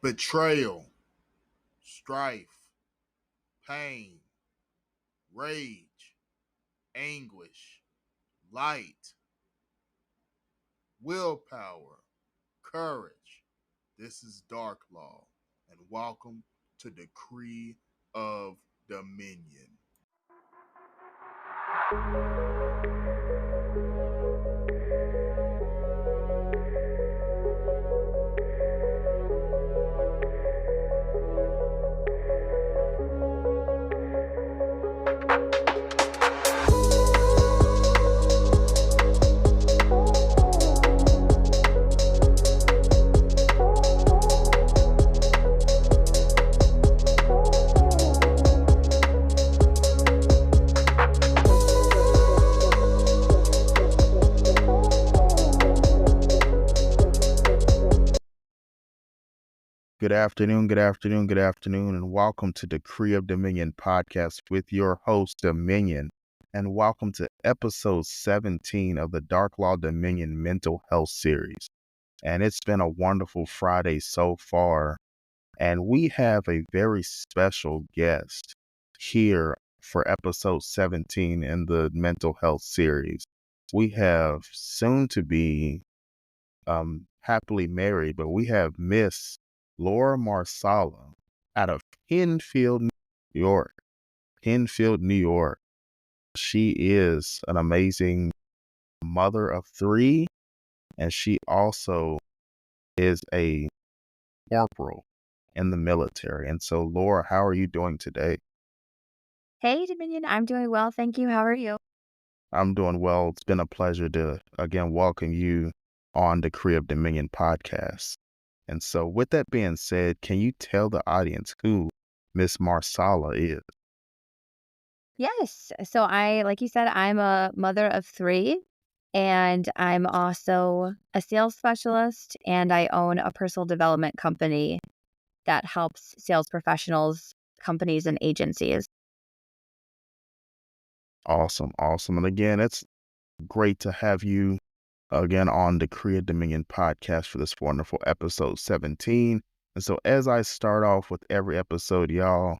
betrayal, strife, pain, rage, anguish, light, willpower, courage. This is Darklaw, and welcome to Decree of Dominion. Good afternoon, and welcome to Decree of Dominion podcast with your host, Dominion. And welcome to episode 17 of the Darklaw Dominion Mental Health Series. And it's been a wonderful Friday so far. And we have a very special guest here for episode 17 in the Mental Health Series. We have soon to be happily married, but we have Miss Laura Marsala out of Penfield, New York. Penfield, New York. She is an amazing mother of three, and she also is a corporal in the military. And so, Laura, how are you doing today? Hey, Dominion. I'm doing well. Thank you. How are you? I'm doing well. It's been a pleasure to, again, welcome you on the Decree of Dominion podcast. And so with that being said, can you tell the audience who Miss Marsala is? Yes. So like you said, I'm a mother of three, and I'm also a sales specialist, and I own a personal development company that helps sales professionals, companies, and agencies. Awesome. And again, it's great to have you again on the Decree of Dominion podcast for this wonderful episode 17. And so as I start off with every episode, y'all,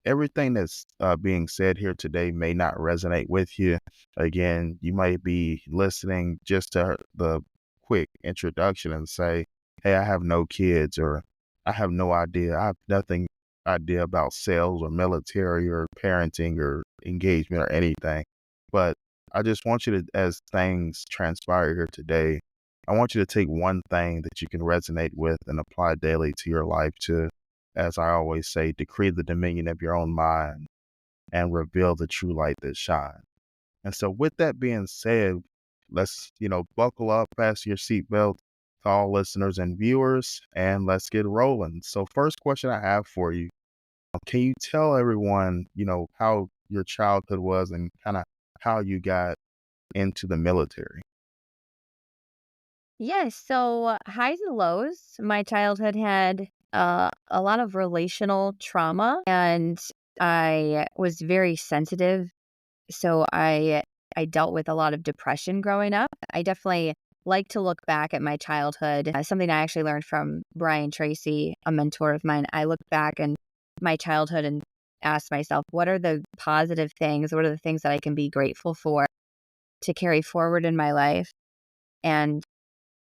everything that's being said here today may not resonate with you. Again, you might be listening just to the quick introduction and say, hey, I have no kids, or I have no idea. I have nothing idea about sales or military or parenting or engagement or anything. But I just want you to, as things transpire here today, I want you to take one thing that you can resonate with and apply daily to your life to, as I always say, decree the dominion of your own mind and reveal the true light that shines. And so with that being said, let's, buckle up, fasten your seatbelt to all listeners and viewers, and let's get rolling. So first question I have for you, can you tell everyone, how your childhood was and kind of how you got into the military? Yes. So highs and lows. My childhood had a lot of relational trauma, and I was very sensitive. So I dealt with a lot of depression growing up. I definitely like to look back at my childhood. Something I actually learned from Brian Tracy, a mentor of mine. I look back in my childhood and ask myself, what are the positive things? What are the things that I can be grateful for to carry forward in my life and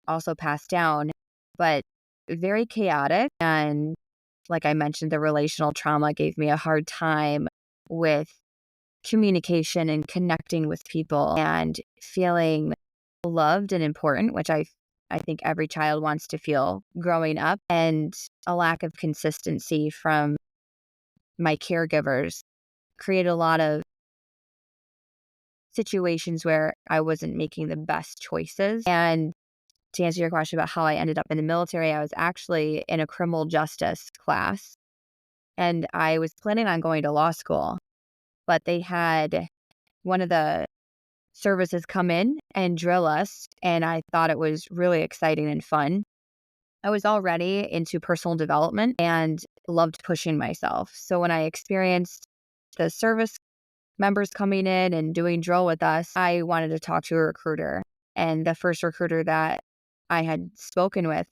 also pass down? But very chaotic. And like I mentioned, the relational trauma gave me a hard time with communication and connecting with people and feeling loved and important, which I think every child wants to feel growing up, and a lack of consistency from my caregivers created a lot of situations where I wasn't making the best choices. And to answer your question about how I ended up in the military, I was actually in a criminal justice class, and I was planning on going to law school, but they had one of the services come in and drill us, and I thought it was really exciting and fun. I was already into personal development and loved pushing myself. So when I experienced the service members coming in and doing drill with us, I wanted to talk to a recruiter. And the first recruiter that I had spoken with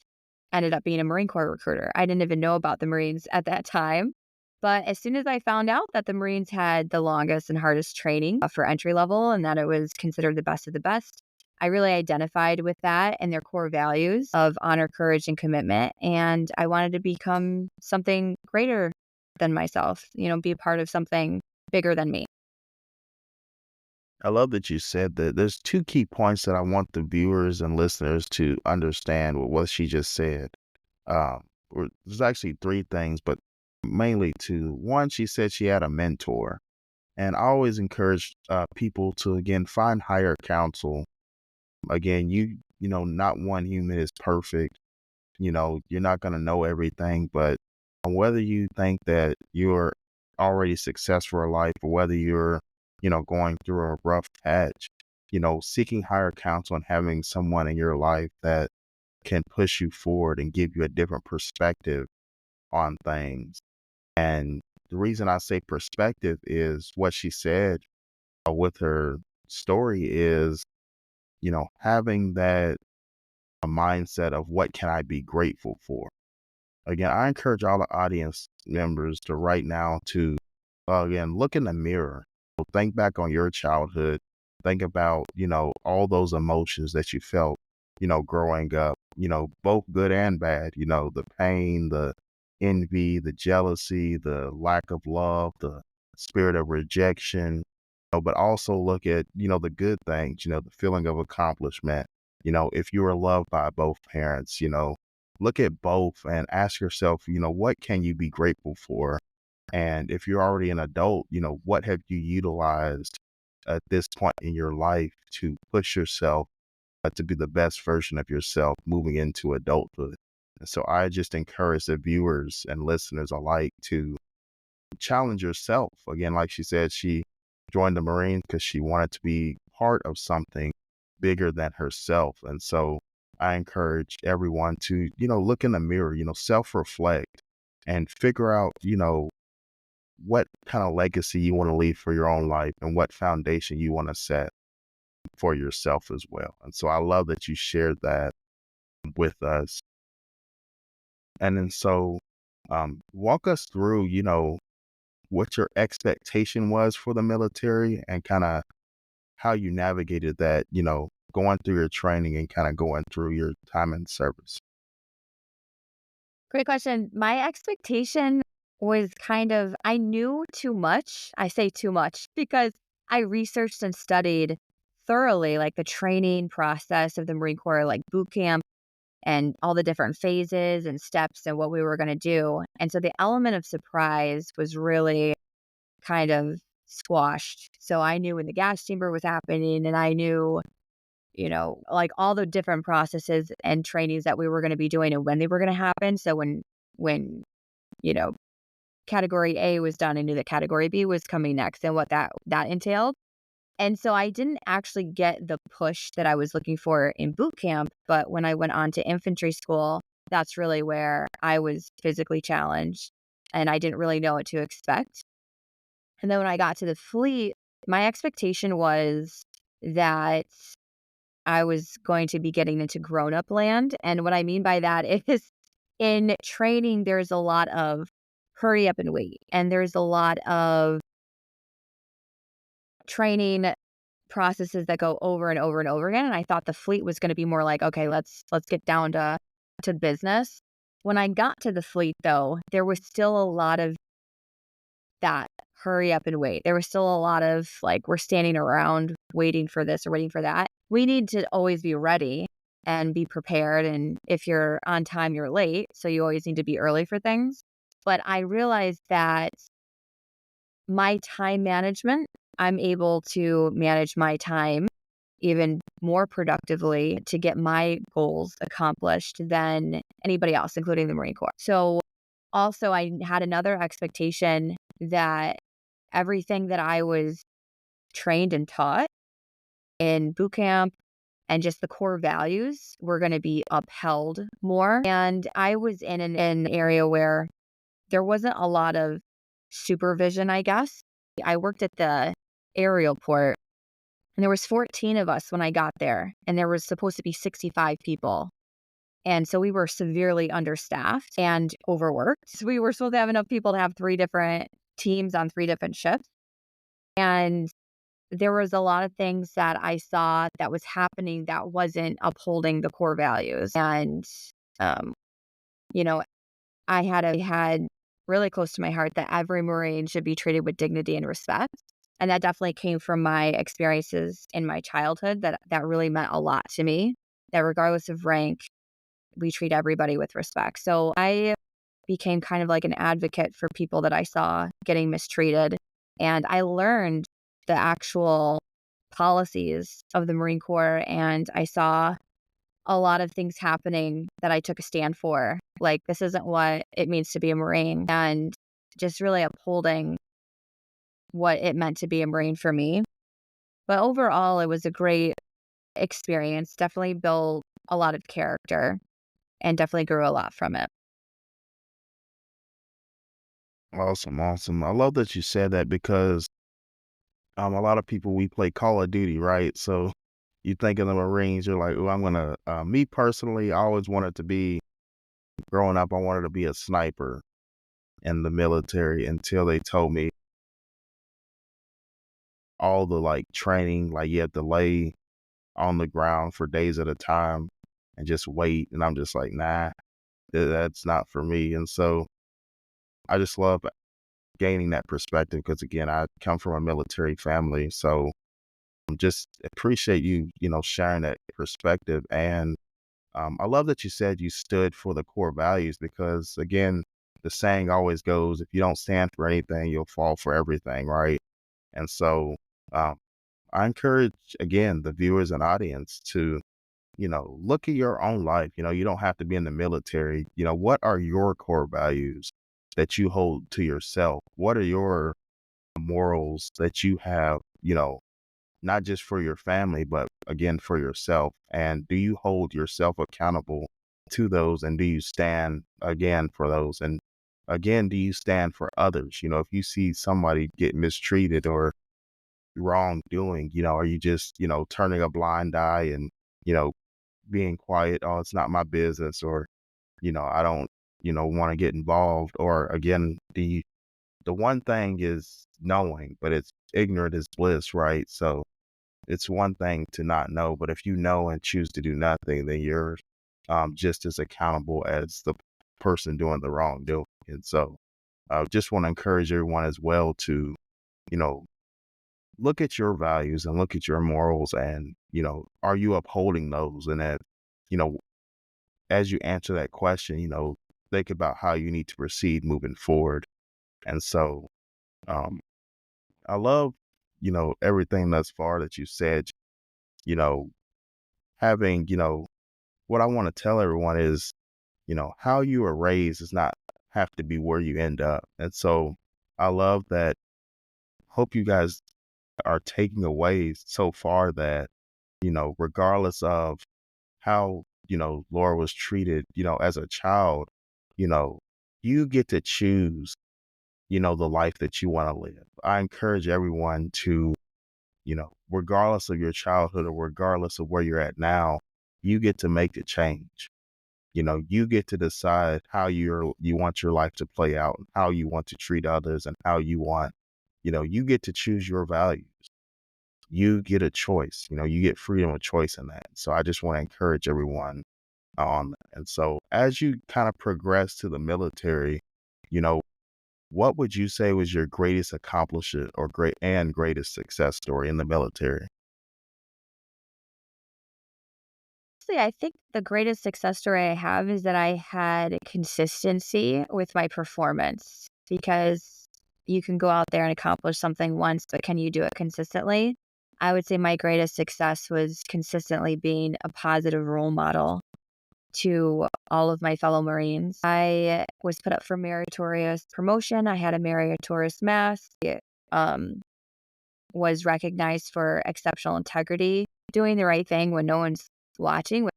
ended up being a Marine Corps recruiter. I didn't even know about the Marines at that time. But as soon as I found out that the Marines had the longest and hardest training for entry level and that it was considered the best of the best, I really identified with that and their core values of honor, courage, and commitment. And I wanted to become something greater than myself, be a part of something bigger than me. I love that you said that. There's two key points that I want the viewers and listeners to understand with what she just said. There's actually three things, but mainly two. One, she said she had a mentor, and I always encourage people to again find higher counsel. Again, not one human is perfect. You're not going to know everything, but whether you think that you're already successful in life or whether you're, going through a rough patch, seeking higher counsel and having someone in your life that can push you forward and give you a different perspective on things. And the reason I say perspective is what she said with her story is, having that a mindset of what can I be grateful for. Again, I encourage all the audience members to right now to, again, look in the mirror. Think back on your childhood. Think about, all those emotions that you felt, growing up, both good and bad, the pain, the envy, the jealousy, the lack of love, the spirit of rejection, but also look at, the good things, the feeling of accomplishment. If you were loved by both parents, look at both and ask yourself, what can you be grateful for? And if you're already an adult, what have you utilized at this point in your life to push yourself to be the best version of yourself moving into adulthood? And so I just encourage the viewers and listeners alike to challenge yourself. Again, like she said, she joined the Marines because she wanted to be part of something bigger than herself. And so I encourage everyone to, look in the mirror, self reflect and figure out, what kind of legacy you want to leave for your own life and what foundation you want to set for yourself as well. And so I love that you shared that with us. And then walk us through, what your expectation was for the military and kind of how you navigated that, going through your training and kind of going through your time in service. Great question. My expectation was I knew too much. I say too much because I researched and studied thoroughly, like the training process of the Marine Corps, like boot camp and all the different phases and steps and what we were going to do. And so the element of surprise was really kind of squashed. So I knew when the gas chamber was happening and I knew, like all the different processes and trainings that we were going to be doing and when they were going to happen. So when, you know, category A was done, I knew that category B was coming next and what that entailed. And so I didn't actually get the push that I was looking for in boot camp, but when I went on to infantry school, that's really where I was physically challenged and I didn't really know what to expect. And then when I got to the fleet, my expectation was that I was going to be getting into grown-up land. And what I mean by that is in training, there's a lot of hurry up and wait. And there's a lot of training processes that go over and over and over again. And I thought the fleet was going to be more like, okay, let's get down to business. When I got to the fleet though, there was still a lot of that hurry up and wait. There was still a lot of like, we're standing around waiting for this or waiting for that. We need to always be ready and be prepared. And if you're on time, you're late. So you always need to be early for things. But I realized that my time management, I'm able to manage my time even more productively to get my goals accomplished than anybody else, including the Marine Corps. So also, I had another expectation that everything that I was trained and taught in boot camp and just the core values were going to be upheld more. And I was in an area where there wasn't a lot of supervision, I guess. I worked at the aerial port and there was 14 of us when I got there and there was supposed to be 65 people. And so we were severely understaffed and overworked. So we were supposed to have enough people to have 3 different teams on 3 different shifts. And there was a lot of things that I saw that was happening that wasn't upholding the core values. And, um, you know, I had really close to my heart that every Marine should be treated with dignity and respect. And that definitely came from my experiences in my childhood that really meant a lot to me, that regardless of rank, we treat everybody with respect. So I became kind of like an advocate for people that I saw getting mistreated. And I learned the actual policies of the Marine Corps, and I saw a lot of things happening that I took a stand for. Like, this isn't what it means to be a Marine, and just really upholding what it meant to be a Marine for me. But overall, it was a great experience. Definitely built a lot of character and definitely grew a lot from it. Awesome, awesome. I love that you said that because a lot of people we play Call of Duty, right? So you think of the Marines, you're like, oh, I'm gonna. Me personally, I always wanted to be growing up. I wanted to be a sniper in the military until they told me all the like training, like you have to lay on the ground for days at a time and just wait. And I'm just like, nah, that's not for me. And so I just love gaining that perspective because again, I come from a military family, so just appreciate you, sharing that perspective. And I love that you said you stood for the core values because, again, the saying always goes, if you don't stand for anything, you'll fall for everything, right? And so um, I encourage, again, the viewers and audience to, look at your own life. You don't have to be in the military. What are your core values that you hold to yourself? What are your morals that you have, not just for your family, but again, for yourself? And do you hold yourself accountable to those? And do you stand again for those? And again, do you stand for others? If you see somebody get mistreated or wrongdoing, are you just, turning a blind eye and, you know, being quiet? Oh, it's not my business. Or, I don't, want to get involved. Or again, the one thing is knowing, but it's ignorant is bliss, right? So, it's one thing to not know, but if you know and choose to do nothing, then you're just as accountable as the person doing the wrongdoing. And so, I just want to encourage everyone as well to, you know, look at your values and look at your morals, and are you upholding those? And that, you know, as you answer that question, think about how you need to proceed moving forward. And so, um, I love, everything thus far that you said. You know, having, what I want to tell everyone is, how you were raised does not have to be where you end up. And so I love that. Hope you guys are taking away so far that, regardless of how, Laura was treated, as a child, you know, you get to choose, the life that you want to live. I encourage everyone to, regardless of your childhood or regardless of where you're at now, you get to make the change. You get to decide how you want your life to play out, and how you want to treat others, and how you want, you get to choose your values. You get a choice, you get freedom of choice in that. So I just want to encourage everyone on that. And so as you kind of progress to the military, you know, what would you say was your greatest accomplishment or greatest success story in the military? Honestly, I think the greatest success story I have is that I had consistency with my performance, because you can go out there and accomplish something once, but can you do it consistently? I would say my greatest success was consistently being a positive role model to all of my fellow Marines. I was put up for meritorious promotion. I had a meritorious mass. Um, was recognized for exceptional integrity, doing the right thing when no one's watching.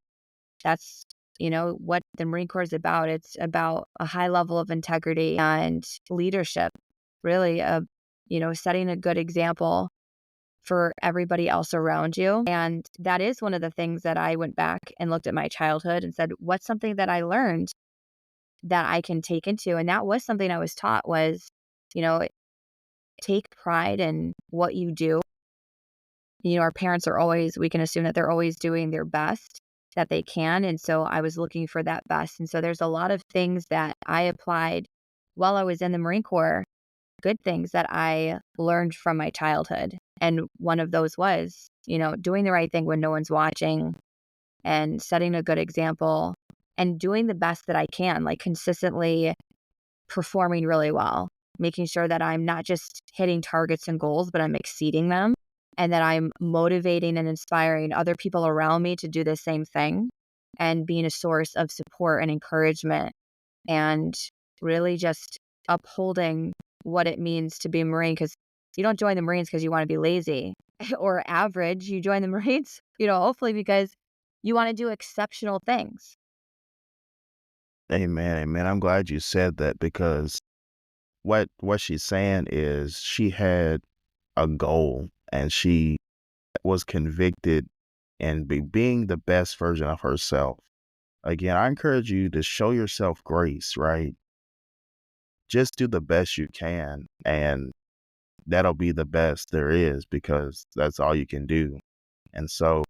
That's, what the Marine Corps is about. It's about a high level of integrity and leadership, really, setting a good example for everybody else around you. And that is one of the things that I went back and looked at my childhood and said, what's something that I learned that I can take into? And that was something I was taught was, you know, take pride in what you do. Our parents are always, we can assume that they're always doing their best that they can. And so I was looking for that best. And so there's a lot of things that I applied while I was in the Marine Corps, good things that I learned from my childhood. And one of those was, doing the right thing when no one's watching and setting a good example and doing the best that I can, like consistently performing really well, making sure that I'm not just hitting targets and goals, but I'm exceeding them and that I'm motivating and inspiring other people around me to do the same thing and being a source of support and encouragement and really just upholding what it means to be a Marine because you don't join the Marines because you want to be lazy or average. You join the Marines, hopefully because you want to do exceptional things. Amen, amen. I'm glad you said that because what she's saying is she had a goal and she was convicted and being the best version of herself. Again, I encourage you to show yourself grace, right? Just do the best you can, and that'll be the best there is because that's all you can do. And so,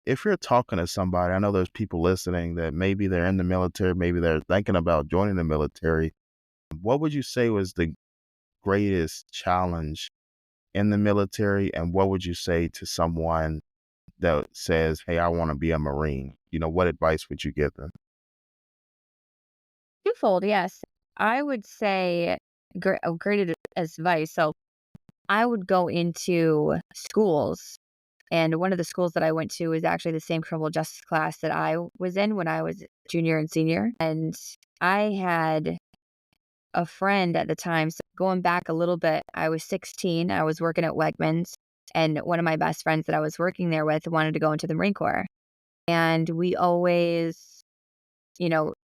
if you're talking to somebody, I know there's people listening that maybe they're in the military, maybe they're thinking about joining the military. What would you say was the greatest challenge in the military? And what would you say to someone that says, "Hey, I want to be a Marine"? What advice would you give them? Twofold, yes. I would say great advice. So I would go into schools. And one of the schools that I went to was actually the same criminal justice class that I was in when I was junior and senior. And I had a friend at the time. So going back a little bit, I was 16. I was working at Wegmans. And one of my best friends that I was working there with wanted to go into the Marine Corps. And we always,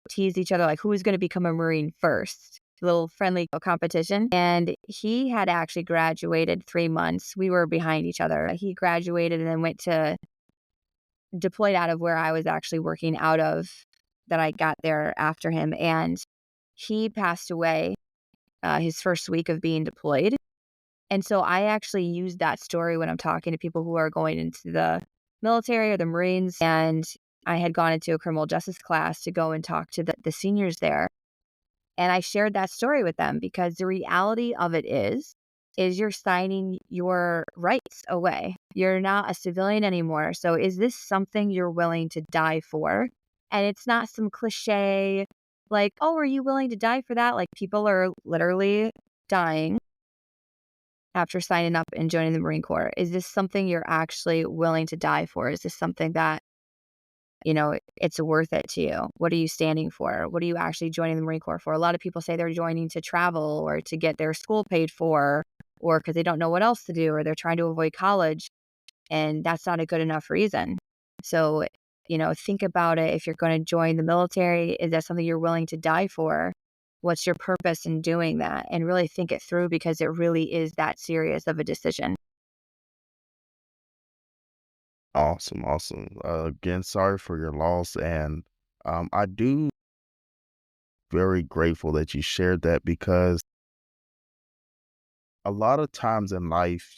tease each other like who was going to become a Marine first. A little friendly competition. And he had actually graduated 3 months. We were behind each other. He graduated and then went to deployed out of where I was actually working out of that I got there after him. And he passed away his first week of being deployed. And so I actually use that story when I'm talking to people who are going into the military or the Marines. And I had gone into a criminal justice class to go and talk to the seniors there. And I shared that story with them because the reality of it is you're signing your rights away. You're not a civilian anymore. So is this something you're willing to die for? And it's not some cliche like, oh, are you willing to die for that? Like people are literally dying after signing up and joining the Marine Corps. Is this something you're actually willing to die for? Is this something that it's worth it to you? What are you standing for? What are you actually joining the Marine Corps for? A lot of people say they're joining to travel or to get their school paid for or because they don't know what else to do or they're trying to avoid college. And that's not a good enough reason. So, think about it. If you're going to join the military, is that something you're willing to die for? What's your purpose in doing that? And really think it through because it really is that serious of a decision. Awesome, awesome. Again, sorry for your loss, and I do very grateful that you shared that because a lot of times in life,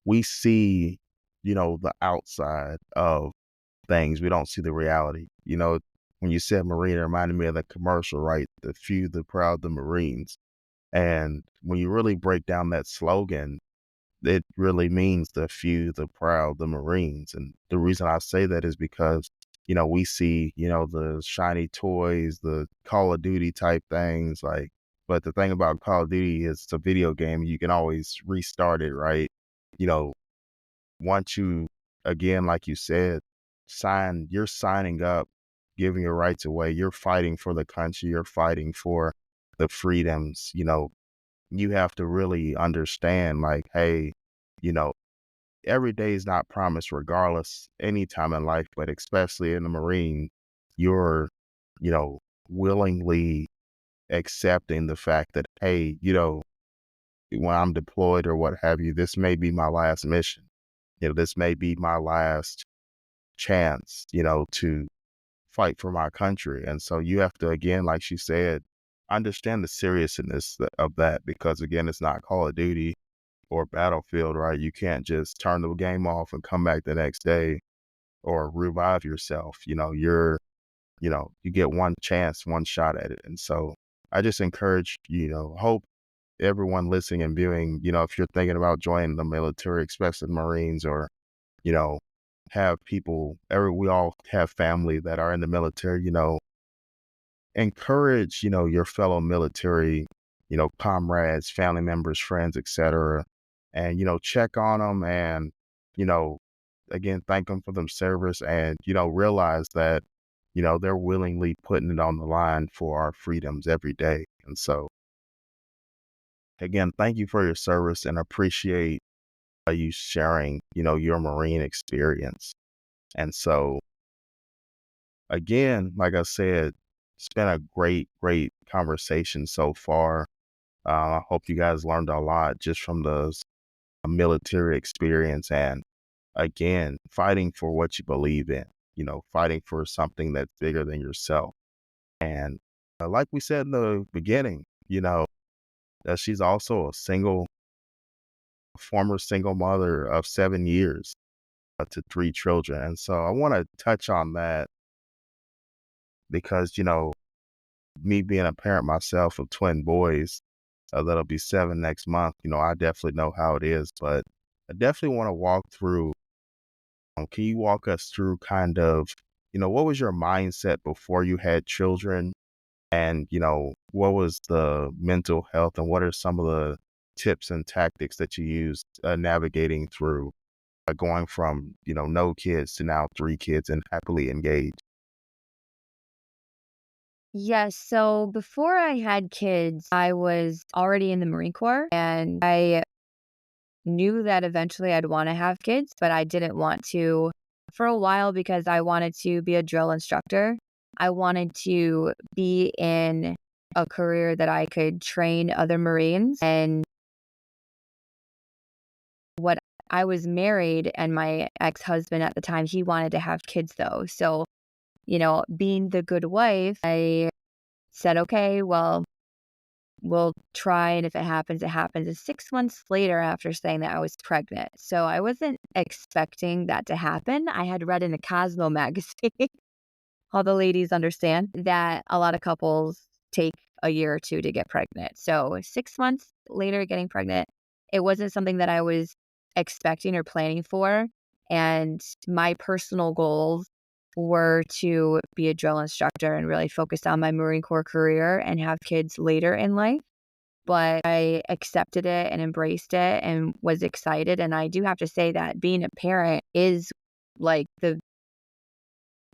we see, the outside of things. We don't see the reality. When you said Marine, it reminded me of the commercial, right? The few, the proud, the Marines. And when you really break down that slogan, it really means the few, the proud, the Marines. And the reason I say that is because, we see, the shiny toys, the Call of Duty type things, like, but the thing about Call of Duty is it's a video game. You can always restart it, right? You know, once you, again, like you said, you're signing up, giving your rights away. You're fighting for the country. You're fighting for the freedoms. You have to really understand, like, hey, you know, every day is not promised regardless, anytime in life, but especially in the Marine, you're, you know, willingly accepting the fact that, hey, when I'm deployed or what have you, this may be my last mission. This may be my last chance, to fight for my country. And so you have to, again, like she said, understand the seriousness of that because, again, it's not Call of Duty or Battlefield, right? You can't just turn the game off and come back the next day or revive yourself. You get one chance, one shot at it. And so I just encourage, hope everyone listening and viewing, if you're thinking about joining the military, especially the Marines or, you know, have people, we all have family that are in the military, encourage, your fellow military, comrades, family members, friends, etc. And, check on them and, you know, again, thank them for their service and, realize that, they're willingly putting it on the line for our freedoms every day. And so, again, thank you for your service and appreciate you sharing, your Marine experience. And so, again, like I said, it's been a great, great conversation so far. I hope you guys learned a lot just from the military experience and, again, fighting for what you believe in, fighting for something that's bigger than yourself. And like we said in the beginning, that she's also former single mother of 7 years to three children. And so I want to touch on that because, me being a parent myself of twin boys, that'll be 7 next month, I definitely know how it is. But I definitely want to walk through. Can you walk us through kind of, what was your mindset before you had children? And, what was the mental health and what are some of the tips and tactics that you used navigating through going from, no kids to now three kids and happily engaged? Yes. So before I had kids, I was already in the Marine Corps and I knew that eventually I'd want to have kids, but I didn't want to for a while because I wanted to be a drill instructor. I wanted to be in a career that I could train other Marines. And what I was married, and my ex husband at the time, he wanted to have kids though. So, being the good wife, I said, okay, well, we'll try. And if it happens, it happens. And 6 months later, after saying that, I was pregnant. So I wasn't expecting that to happen. I had read in a Cosmo magazine, all the ladies understand that a lot of couples take a year or two to get pregnant. So 6 months later, getting pregnant, it wasn't something that I was expecting or planning for. And my personal goals were to be a drill instructor and really focus on my Marine Corps career and have kids later in life. But I accepted it and embraced it and was excited. And I do have to say that being a parent is like the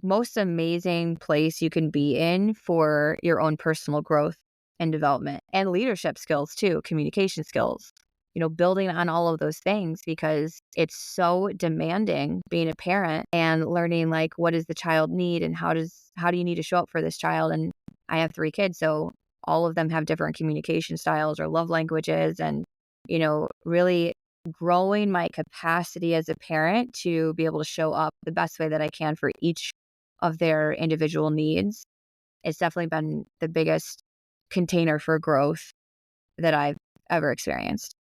most amazing place you can be in for your own personal growth and development and leadership skills too, communication skills, building on all of those things because it's so demanding being a parent and learning like what does the child need and how do you need to show up for this child. And I have three kids, so all of them have different communication styles or love languages and, really growing my capacity as a parent to be able to show up the best way that I can for each of their individual needs. It's definitely been the biggest container for growth that I've ever experienced.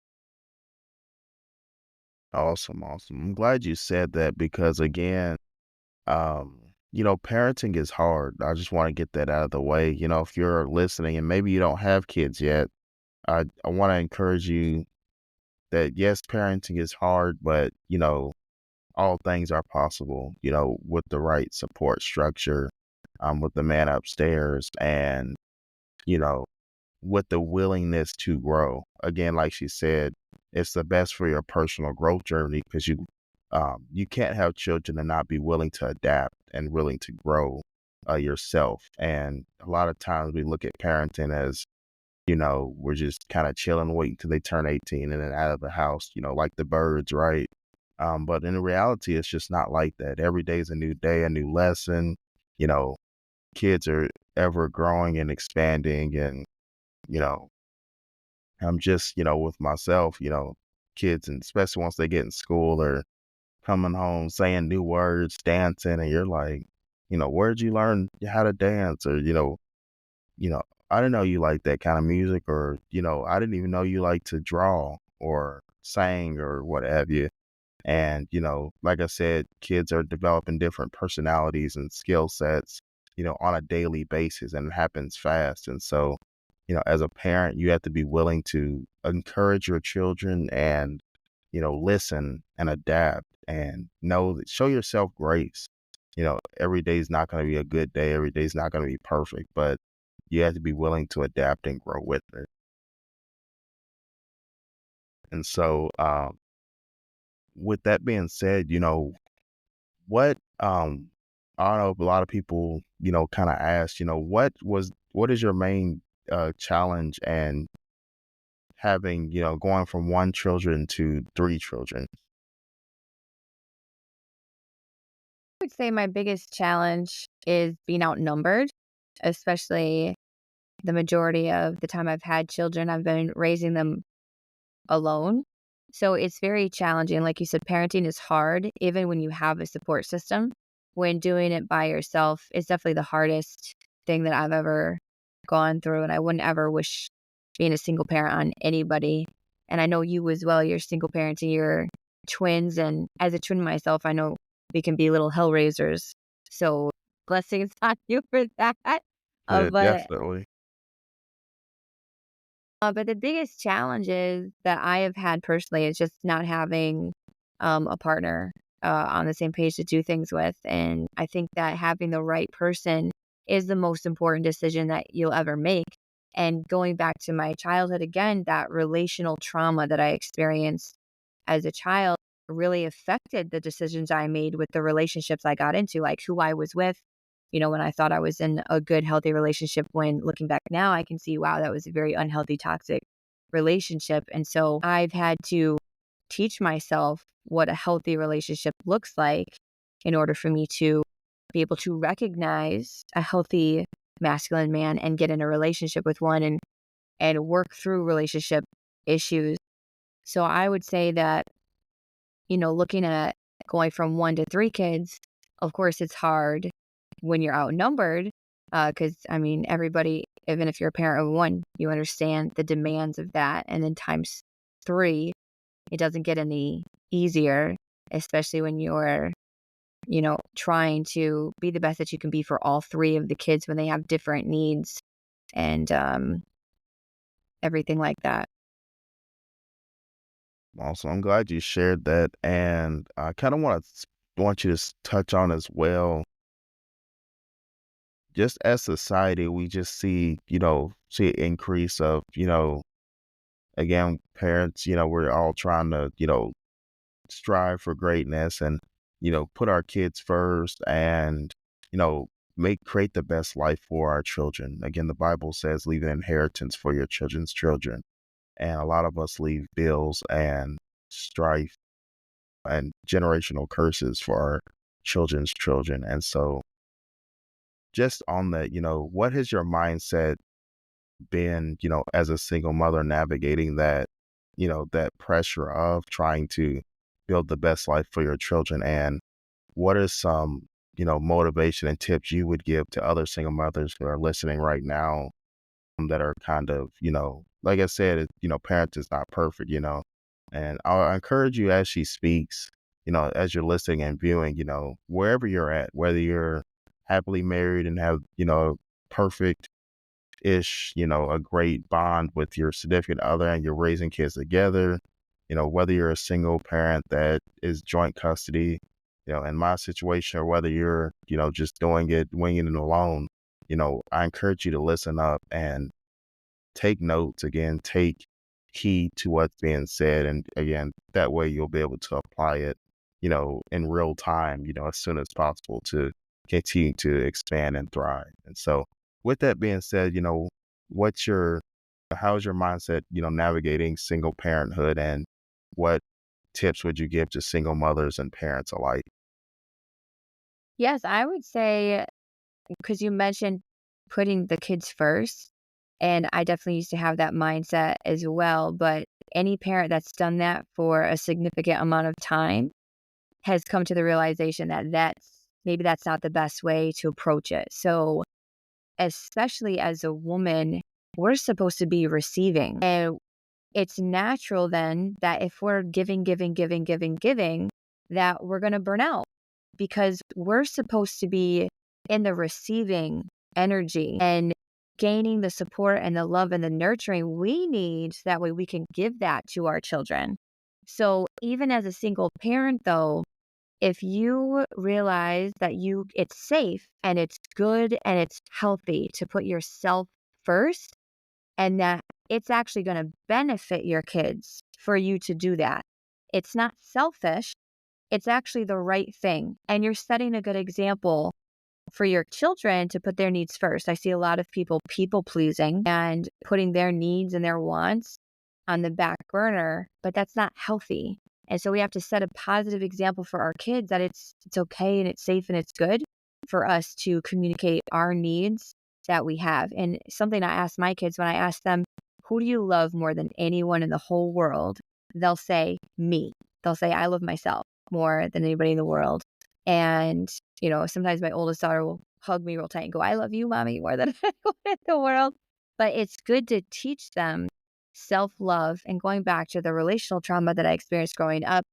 Awesome, awesome. I'm glad you said that because again, parenting is hard. I just want to get that out of the way. If you're listening and maybe you don't have kids yet, I want to encourage you that yes, parenting is hard, but all things are possible, with the right support structure, with the man upstairs and, you know, with the willingness to grow. Again, like she said, it's the best for your personal growth journey because you can't have children and not be willing to adapt and willing to grow yourself. And a lot of times we look at parenting as, we're just kind of chilling, waiting till they turn 18 and then out of the house, like the birds, right? But in reality, it's just not like that. Every day is a new day, a new lesson. You know, kids are ever growing and expanding and, you know, I'm just, with myself, kids, and especially once they get in school or coming home saying new words, dancing, and you're like, where'd you learn how to dance? Or, you know, I didn't know you like that kind of music, or, I didn't even know you like to draw or sing or what have you. And, like I said, kids are developing different personalities and skill sets, on a daily basis, and it happens fast. And so, as a parent, you have to be willing to encourage your children and, listen and adapt and know that show yourself grace. Every day is not going to be a good day. Every day is not going to be perfect, but you have to be willing to adapt and grow with it. And so, with that being said, what, I don't know if a lot of people, kind of ask, what is your main challenge and having, going from one children to three children? I would say my biggest challenge is being outnumbered, especially the majority of the time I've had children, I've been raising them alone. So it's very challenging. Like you said, parenting is hard, even when you have a support system. When doing it by yourself, it's definitely the hardest thing that I've ever gone through. And I wouldn't ever wish being a single parent on anybody. And I know you as well, you're single parent to your twins. And as a twin myself, I know we can be little hell raisers. So blessings on you for that. Yeah, But definitely. but the biggest challenges that I have had personally is just not having a partner on the same page to do things with. And I think that having the right person is the most important decision that you'll ever make. And going back to my childhood again, that relational trauma that I experienced as a child really affected the decisions I made with the relationships I got into, like who I was with. When I thought I was in a good, healthy relationship, when looking back now, I can see, wow, that was a very unhealthy, toxic relationship. And so I've had to teach myself what a healthy relationship looks like in order for me to be able to recognize a healthy masculine man and get in a relationship with one and work through relationship issues. So I would say that, looking at going from 1 to 3 kids, of course, it's hard when you're outnumbered, because I mean, everybody, even if you're a parent of 1, you understand the demands of that, and then times 3, it doesn't get any easier, especially when you're, trying to be the best that you can be for all 3 of the kids when they have different needs and, everything like that. Also, I'm glad you shared that. And I kind of want you to touch on as well. Just as society, we just see an increase of, again, parents, we're all trying to, strive for greatness and, put our kids first and, you know, create the best life for our children. Again, the Bible says leave an inheritance for your children's children. And a lot of us leave bills and strife and generational curses for our children's children. And so just on that, what has your mindset been, as a single mother navigating that, that pressure of trying to build the best life for your children? And what are some, motivation and tips you would give to other single mothers who are listening right now, that are kind of, like I said, parent is not perfect, and I'll encourage you as she speaks, as you're listening and viewing, wherever you're at, whether you're happily married and have, perfect ish, a great bond with your significant other and you're raising kids together, whether you're a single parent that is joint custody, in my situation, or whether you're, just doing it, winging it alone, I encourage you to listen up and take notes. Again, take heed to what's being said. And again, that way you'll be able to apply it, in real time, as soon as possible to continue to expand and thrive. And so with that being said, what's your, how's your mindset, navigating single parenthood, and what tips would you give to single mothers and parents alike? Yes, I would say, because you mentioned putting the kids first. And I definitely used to have that mindset as well. But any parent that's done that for a significant amount of time has come to the realization that maybe that's not the best way to approach it. So, especially as a woman, we're supposed to be receiving. And it's natural then that if we're giving, giving, giving, giving, giving, that we're going to burn out because we're supposed to be in the receiving energy and gaining the support and the love and the nurturing we need. So that way we can give that to our children. So even as a single parent, though, if you realize that it's safe and it's good and it's healthy to put yourself first, and that it's actually going to benefit your kids for you to do that. It's not selfish. It's actually the right thing. And you're setting a good example for your children to put their needs first. I see a lot of people pleasing and putting their needs and their wants on the back burner, but that's not healthy. And so we have to set a positive example for our kids that it's okay and it's safe and it's good for us to communicate our needs that we have. And something I ask my kids when I ask them, who do you love more than anyone in the whole world? They'll say me. They'll say, I love myself more than anybody in the world. And, sometimes my oldest daughter will hug me real tight and go, I love you, mommy, more than anyone in the world. But it's good to teach them self-love. And going back to the relational trauma that I experienced growing up,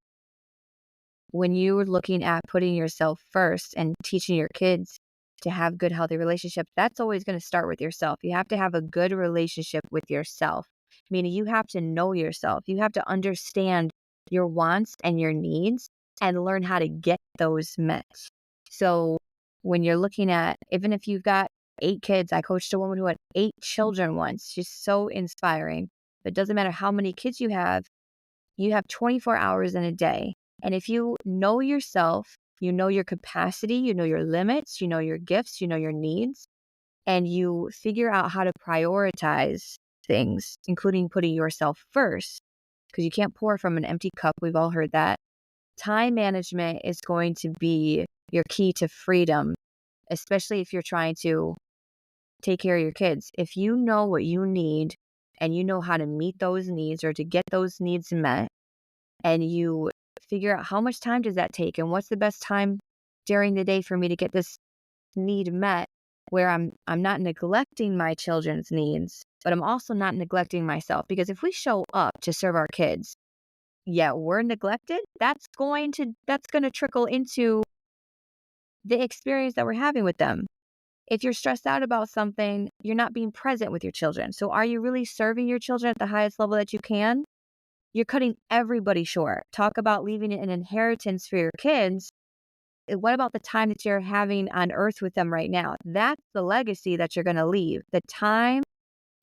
when you're looking at putting yourself first and teaching your kids to have good, healthy relationships, that's always going to start with yourself. You have to have a good relationship with yourself, meaning you have to know yourself. You have to understand your wants and your needs and learn how to get those met. So when you're looking at, even if you've got 8 kids, I coached a woman who had 8 children once. She's so inspiring. But it doesn't matter how many kids you have 24 hours in a day. And if you know yourself, you know your capacity, you know your limits, you know your gifts, you know your needs, and you figure out how to prioritize things, including putting yourself first, because you can't pour from an empty cup. We've all heard that. Time management is going to be your key to freedom, especially if you're trying to take care of your kids. If you know what you need and you know how to meet those needs or to get those needs met, and you figure out how much time does that take and what's the best time during the day for me to get this need met, where I'm not neglecting my children's needs, but I'm also not neglecting myself. Because if we show up to serve our kids, yet we're neglected, that's going to trickle into the experience that we're having with them. If you're stressed out about something, you're not being present with your children. So are you really serving your children at the highest level that you can? You're cutting everybody short. Talk about leaving an inheritance for your kids. What about the time that you're having on earth with them right now? That's the legacy that you're going to leave. The time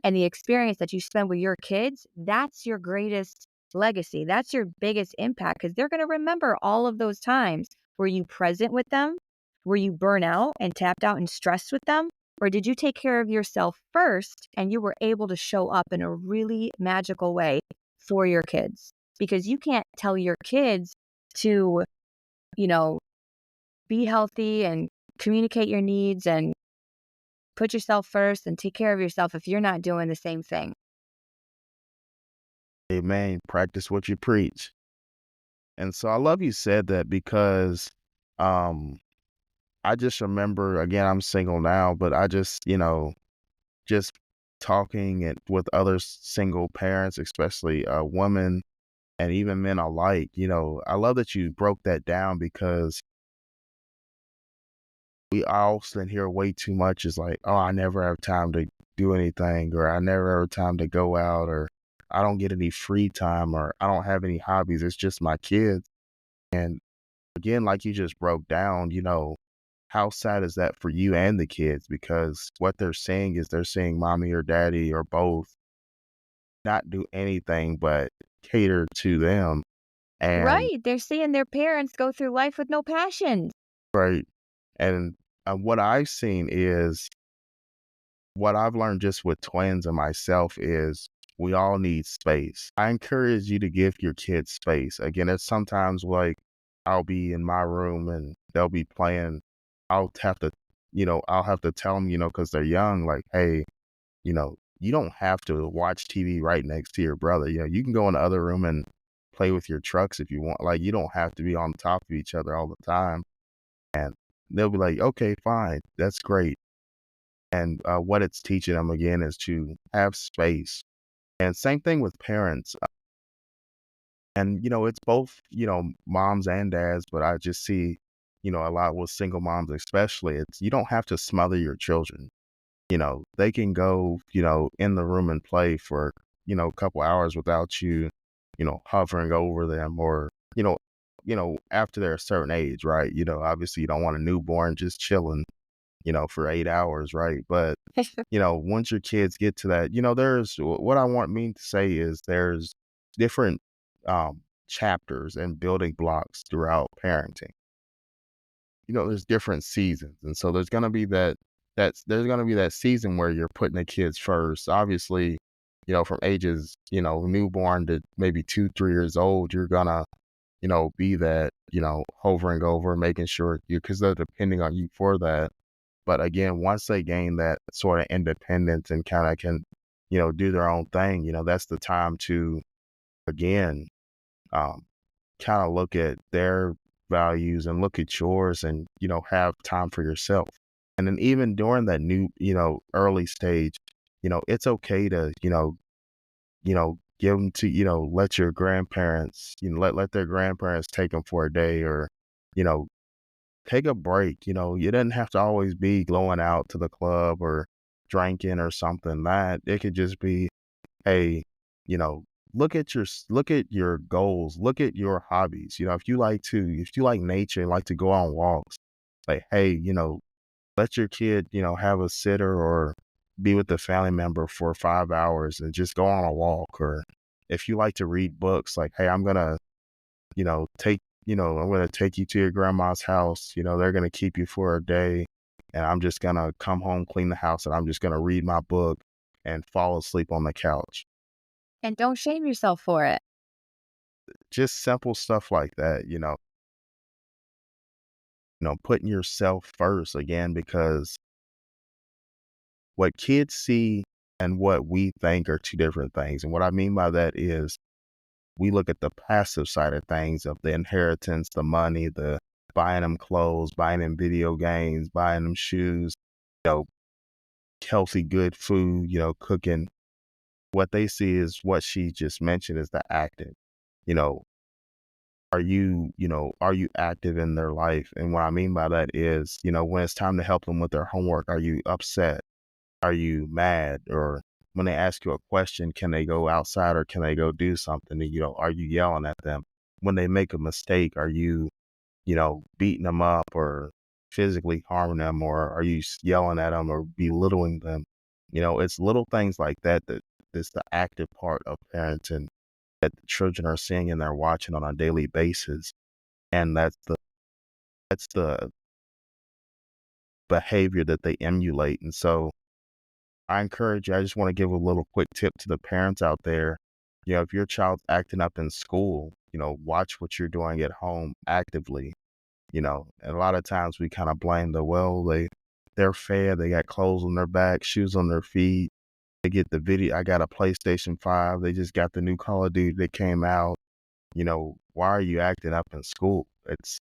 and the experience that you spend with your kids, that's your greatest legacy. That's your biggest impact, because they're going to remember all of those times. Were you present with them? Were you burnt out and tapped out and stressed with them? Or did you take care of yourself first and you were able to show up in a really magical way for your kids? Because you can't tell your kids to, you know, be healthy and communicate your needs and put yourself first and take care of yourself if you're not doing the same thing. Amen. Practice what you preach. And so I love you said that because um I just remember, again, I'm single now, but I just, just talking with other single parents, especially women and even men alike, I love that you broke that down because we often hear way too much is like, oh, I never have time to do anything, or I never have time to go out, or I don't get any free time, or I don't have any hobbies. It's just my kids. And again, like you just broke down, how sad is that for you and the kids? Because what they're saying is they're seeing mommy or daddy or both not do anything but cater to them. And Right. They're seeing their parents go through life with no passion. right. And what I've seen is what I've learned just with twins and myself is we all need space. I encourage you to give your kids space. Again, it's sometimes like I'll be in my room and they'll be playing. I'll have to, I'll have to tell them, because they're young, like, hey, you don't have to watch TV right next to your brother. You can go in the other room and play with your trucks if you want. Like, you don't have to be on top of each other all the time. And they'll be like, okay, fine, that's great. And what it's teaching them again is to have space. And same thing with parents. And, it's both, moms and dads, but I just see, a lot with single moms, especially, it's you don't have to smother your children. They can go, in the room and play for, a couple hours without you, hovering over them or, after they're a certain age, right? Obviously you don't want a newborn just chilling, for 8 hours, right? But, once your kids get to that, what I want me to say is there's different chapters and building blocks throughout parenting. There's different seasons. And so there's gonna be that season where you're putting the kids first. Obviously, from ages, newborn to maybe 2, 3 years old, you're gonna, be that, hovering over, making sure because they're depending on you for that. But again, once they gain that sort of independence and kind of can, do their own thing, that's the time to again, um, kind of look at their values and look at yours and, have time for yourself. And then even during that new, early stage, it's okay to, give them to, let your grandparents, let their grandparents take them for a day or, you know, take a break. You didn't have to always be going out to the club or drinking or something. That it could just be, hey, you know, look at your goals, look at your hobbies. If you like nature and like to go on walks, like, hey, let your kid, have a sitter or be with a family member for 5 hours and just go on a walk. Or if you like to read books, like, hey, I'm gonna take you to your grandma's house. They're gonna keep you for a day, and I'm just gonna come home, clean the house, and I'm just gonna read my book and fall asleep on the couch. And don't shame yourself for it. Just simple stuff like that, putting yourself first again, because what kids see and what we think are two different things. And what I mean by that is we look at the passive side of things of the inheritance, the money, the buying them clothes, buying them video games, buying them shoes, you know, healthy, good food, cooking. What they see is what she just mentioned is the active. You know, are you active in their life? And what I mean by that is, when it's time to help them with their homework, are you upset? Are you mad? Or when they ask you a question, can they go outside or can they go do something? And, are you yelling at them? When they make a mistake, are you, beating them up or physically harming them, or are you yelling at them or belittling them? It's little things like that that is the active part of parenting that the children are seeing and they're watching on a daily basis. And that's the behavior that they emulate. And so I encourage you, I just want to give a little quick tip to the parents out there. If your child's acting up in school, watch what you're doing at home actively, and a lot of times we kind of blame they're fed, they got clothes on their back, shoes on their feet. They get the video. I got a PlayStation 5. They just got the new Call of Duty that came out. Why are you acting up in school? It's,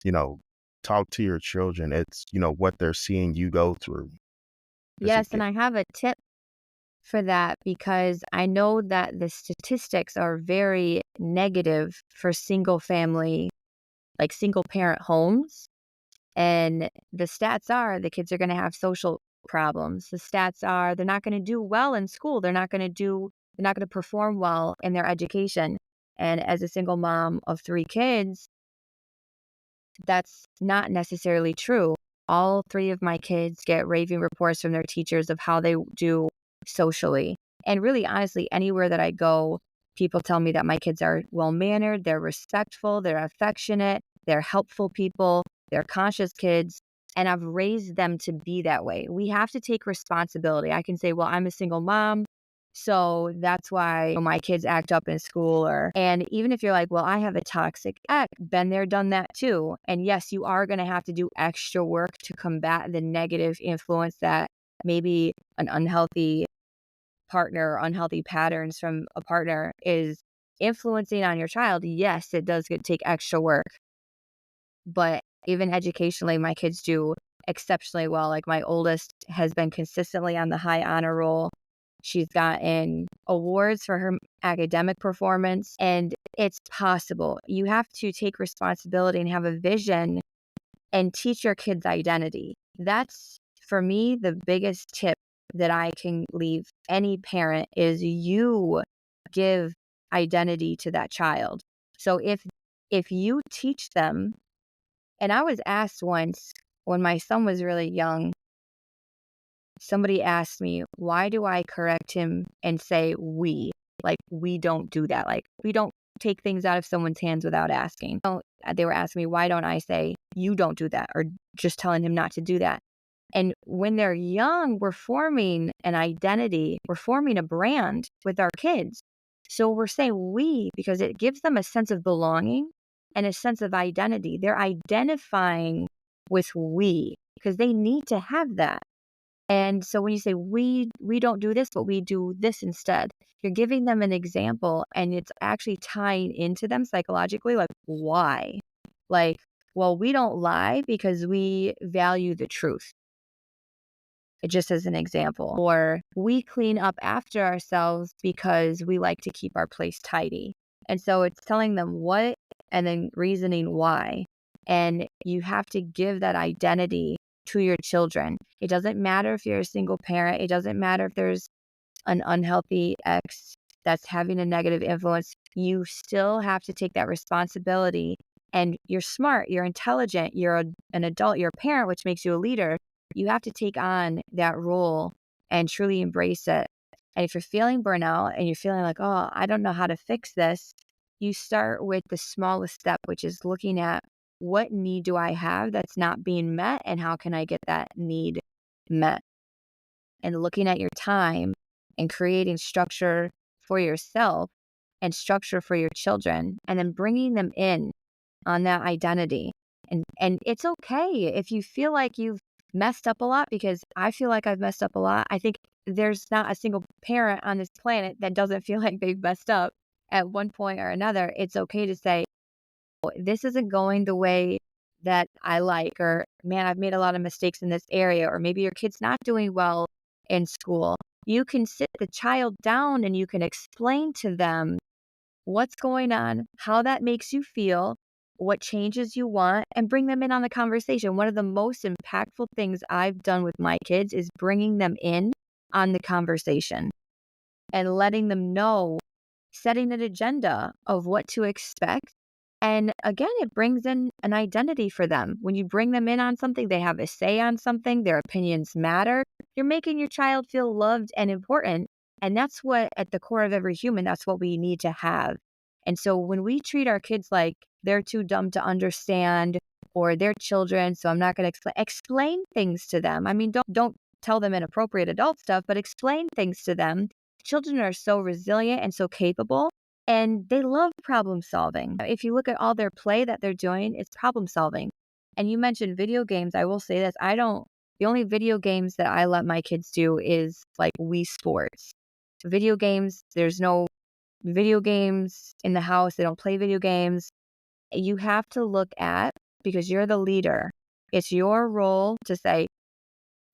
you know, talk to your children. It's, what they're seeing you go through as a Yes, kid. and I have a tip for that because I know that the statistics are very negative for single family, like single parent homes. And the stats are the kids are going to have social problems. The stats are they're not going to do well in school. They're not going to perform well in their education. And as a single mom of 3 kids, that's not necessarily true. All 3 of my kids get raving reports from their teachers of how they do socially. And really, honestly, anywhere that I go, people tell me that my kids are well mannered, they're respectful, they're affectionate, they're helpful people, they're conscious kids. And I've raised them to be that way. We have to take responsibility. I can say, well, I'm a single mom. So that's why my kids act up in school and even if you're like, well, I have a toxic ex, been there, done that too. And yes, you are going to have to do extra work to combat the negative influence that maybe an unhealthy partner or unhealthy patterns from a partner is influencing on your child, yes, it does take extra work. But even educationally, my kids do exceptionally well. Like my oldest has been consistently on the high honor roll. She's gotten awards for her academic performance, and it's possible. You have to take responsibility and have a vision and teach your kids identity. That's, for me, the biggest tip that I can leave any parent is you give identity to that child. So if you teach them, and I was asked once when my son was really young, somebody asked me, why do I correct him and say we? Like, we don't do that. Like, we don't take things out of someone's hands without asking. So they were asking me, why don't I say, you don't do that? Or just telling him not to do that. And when they're young, we're forming an identity, we're forming a brand with our kids. So we're saying we because it gives them a sense of belonging and a sense of identity. They're identifying with we because they need to have that. And so when you say we don't do this, but we do this instead, you're giving them an example and it's actually tying into them psychologically, like why? Like, well, we don't lie because we value the truth. It just as an example. Or we clean up after ourselves because we like to keep our place tidy. And so it's telling them what and then reasoning why. And you have to give that identity to your children. It doesn't matter if you're a single parent. It doesn't matter if there's an unhealthy ex that's having a negative influence. You still have to take that responsibility. And you're smart, you're intelligent, you're an adult, you're a parent, which makes you a leader. You have to take on that role and truly embrace it. And if you're feeling burnout and you're feeling like, oh, I don't know how to fix this, you start with the smallest step, which is looking at what need do I have that's not being met and how can I get that need met? And looking at your time and creating structure for yourself and structure for your children and then bringing them in on that identity. And it's okay if you feel like you've messed up a lot, because I feel like I've messed up a lot. I think there's not a single parent on this planet that doesn't feel like they've messed up at one point or another. It's okay to say, "Oh, this isn't going the way that I like," or man, I've made a lot of mistakes in this area, or maybe your kid's not doing well in school. You can sit the child down and you can explain to them what's going on, how that makes you feel, what changes you want, and bring them in on the conversation. One of the most impactful things I've done with my kids is bringing them in on the conversation and letting them know, setting an agenda of what to expect. And again, it brings in an identity for them. When you bring them in on something, they have a say on something, their opinions matter. You're making your child feel loved and important. And that's what, at the core of every human, that's what we need to have. And so when we treat our kids like they're too dumb to understand or they're children, so I'm not going to explain things to them. I mean, don't tell them inappropriate adult stuff, but explain things to them. Children are so resilient and so capable, and they love problem solving. If you look at all their play that they're doing, it's problem solving. And you mentioned video games. I will say this. The only video games that I let my kids do is like Wii Sports. Video games, there's no video games in the house. They don't play video games. You have to look at, because you're the leader, it's your role to say,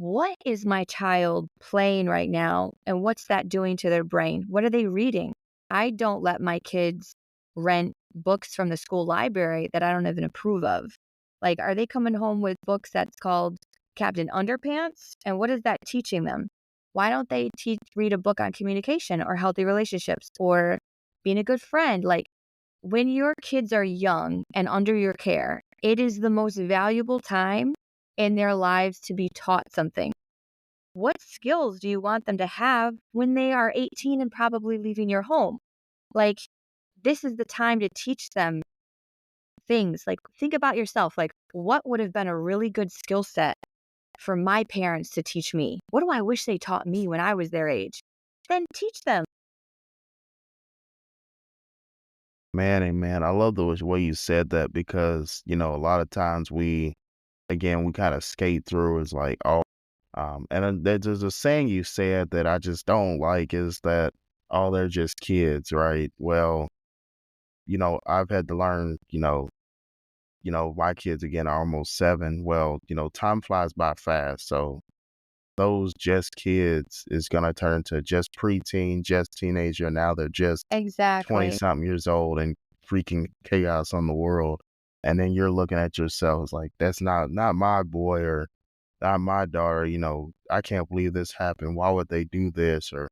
what is my child playing right now? And what's that doing to their brain? What are they reading? I don't let my kids rent books from the school library that I don't even approve of. Like, are they coming home with books that's called Captain Underpants? And what is that teaching them? Why don't they read a book on communication or healthy relationships or being a good friend? Like, when your kids are young and under your care, it is the most valuable time in their lives to be taught something. What skills do you want them to have when they are 18 and probably leaving your home? Like, this is the time to teach them things. Like, think about yourself. Like, what would have been a really good skill set for my parents to teach me? What do I wish they taught me when I was their age? Then teach them. Man, and man, I love the way you said that because, a lot of times we kind of skate through. It's like, oh, And then there's a saying you said that I just don't like is that, oh, they're just kids, right? Well, I've had to learn, my kids again are almost 7. Well, time flies by fast. So those just kids is gonna turn into just preteen, just teenager. Now they're just 20 Exactly. something years old and freaking chaos on the world. And then you're looking at yourselves like, that's not my boy or not my daughter. I can't believe this happened. Why would they do this? Or,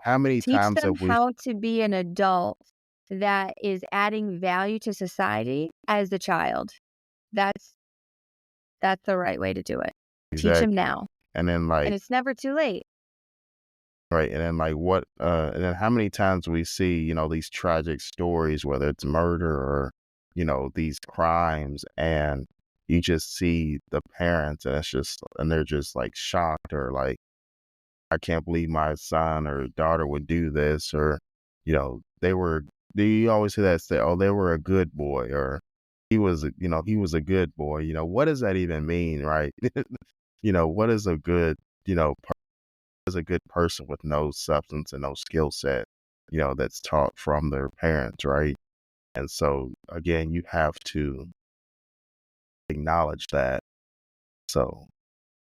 how many Teach times them have we how to be an adult that is adding value to society as a child. That's that's the right way to do it. Teach them exactly now, and then and like it's never too late. right, and then like what and then how many times we see, these tragic stories, whether it's murder or, these crimes, and you just see the parents and they're just like shocked or like, I can't believe my son or daughter would do this, or, they were you always hear that say, oh, they were a good boy, or he was a good boy. What does that even mean, right? What is a good, is a good person with no substance and no skill set, that's taught from their parents, right? And so again, you have to acknowledge that. So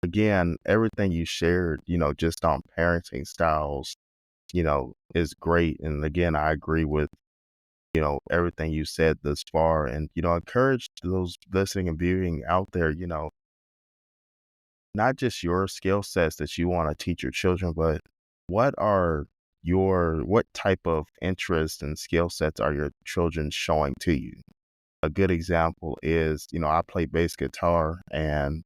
again, everything you shared, just on parenting styles, is great. And again, I agree with, everything you said thus far, and, encourage those listening and viewing out there, not just your skill sets that you want to teach your children, but what are what type of interests and skill sets are your children showing to you? A good example is, I play bass guitar, and,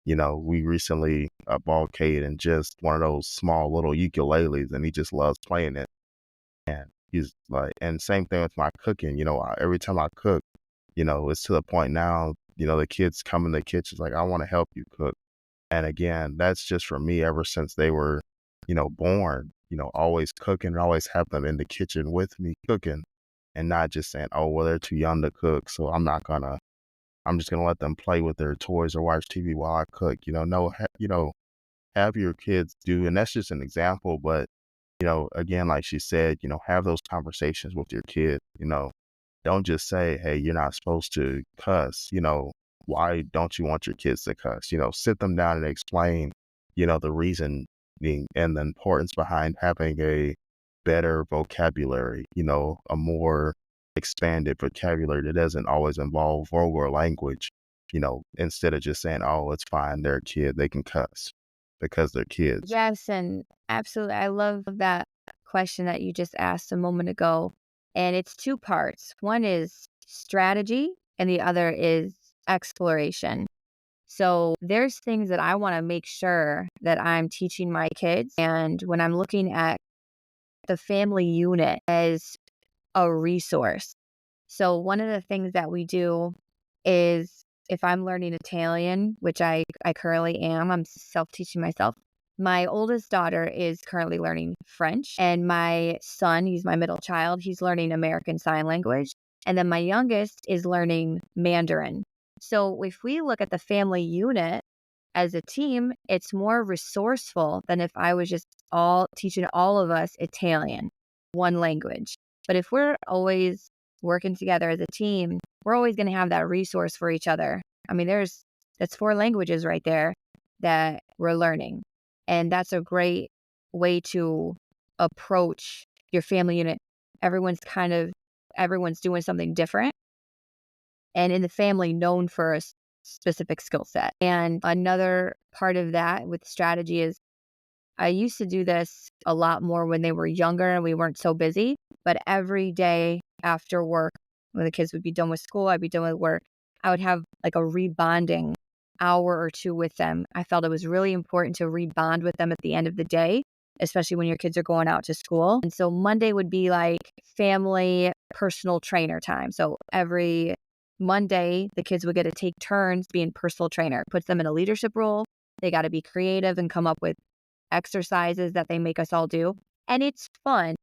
we recently bought Caden just one of those small little ukuleles, and he just loves playing it. And he's like, and same thing with my cooking, every time I cook, it's to the point now, the kids come in the kitchen like, I want to help you cook. And again, that's just for me ever since they were, born, always cooking, always have them in the kitchen with me cooking, and not just saying, oh, well, they're too young to cook. So I'm just going to let them play with their toys or watch TV while I cook. No, have your kids do, and that's just an example, but, again, like she said, have those conversations with your kid, don't just say, "Hey, you're not supposed to cuss." Why don't you want your kids to cuss? Sit them down and explain, the reason and the importance behind having a better vocabulary, a more expanded vocabulary that doesn't always involve vulgar language, instead of just saying, "Oh, it's fine, they're a kid, they can cuss," because they're kids. Yes, and absolutely. I love that question that you just asked a moment ago. And it's two parts. One is strategy, and the other is exploration. So there's things that I want to make sure that I'm teaching my kids. And when I'm looking at the family unit as a resource. So one of the things that we do is if I'm learning Italian, which I currently am, I'm self-teaching myself. My oldest daughter is currently learning French, and my son, he's my middle child, he's learning American Sign Language, and then my youngest is learning Mandarin. So if we look at the family unit as a team, it's more resourceful than if I was just all teaching all of us Italian, one language. But if we're always working together as a team, we're always going to have that resource for each other. I mean, that's 4 languages right there that we're learning. And that's a great way to approach your family unit. Everyone's kind of everyone's doing something different, and in the family known for a specific skill set. And another part of that with strategy is I used to do this a lot more when they were younger and we weren't so busy, but every day after work, when the kids would be done with school, I'd be done with work, I would have like a rebonding hour or two with them. I felt it was really important to rebond with them at the end of the day, especially when your kids are going out to school. And so Monday would be like family personal trainer time. So every Monday, the kids would get to take turns being personal trainer. It puts them in a leadership role. They got to be creative and come up with exercises that they make us all do. And it's fun.